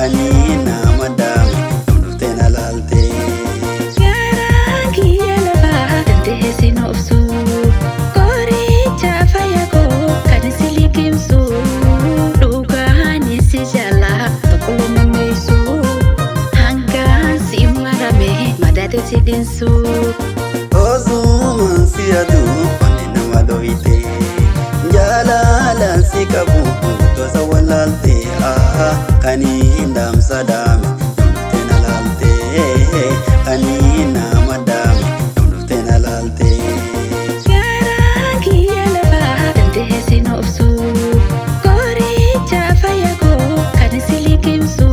ani nama dame dhufte na laalte. Garaa kiyya lafaa danda'e si noobsu qoricha fayyaa koo kan si liqimsu dhugaan si jala tokko nameessu hangaan si marame madaate si dinsu. Ozuman si adu onni nama dhohite jalalaan si qabu gosa walaalte ani damsa dame dhufte na laalte ani nama dame dhufte na laalte. Garaa kiyya lafaa danda'e si noobsu qoricha fayyaa koo kan si liqimsu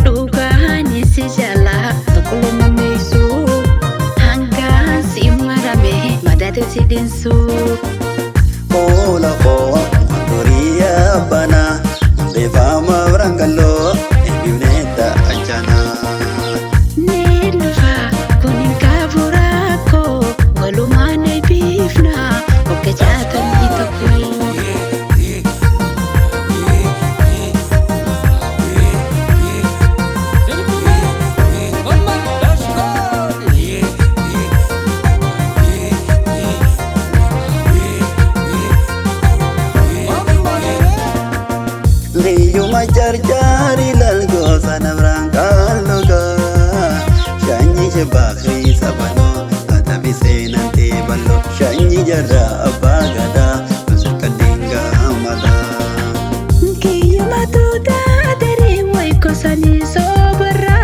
dhugaan si jala tokko nameessu hangaan si marame madaate si dinsu. Ola ko Matoriya bana befama brangalo ebineta achana. Nelufa kunin kaburako walumane bifna okejatan itaku. Liyu majar-jari lalgo sana brangaloga shanyi jebakri sabano kata bisenante ballo shanyi jarra abagada nusuka dinga amada. Kiyya matuta dari waiko sani sobara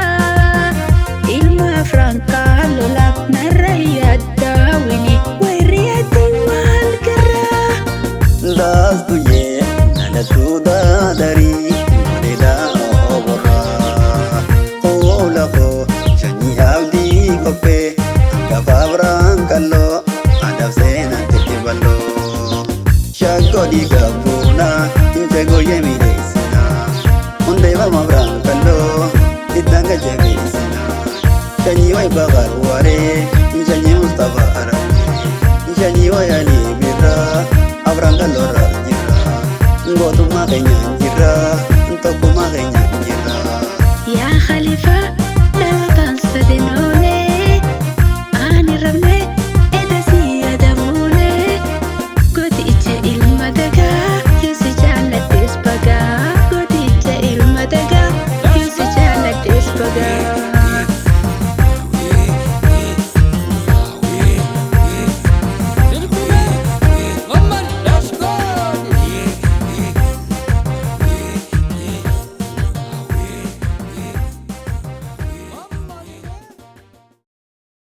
ilma franka lolak narayada wini wairiyati malkara. Das tuye nada tuda dari modela obora. Ola ko shanyi abdi kope angka brangalo adab senante ballo. Shako di gabuna intego yemiresina unde vama brangalo itanga jemisina. Shanyi wai bagar ware shanyi mustafa arane shanyi wai ali birra abrangalo rajira ngotu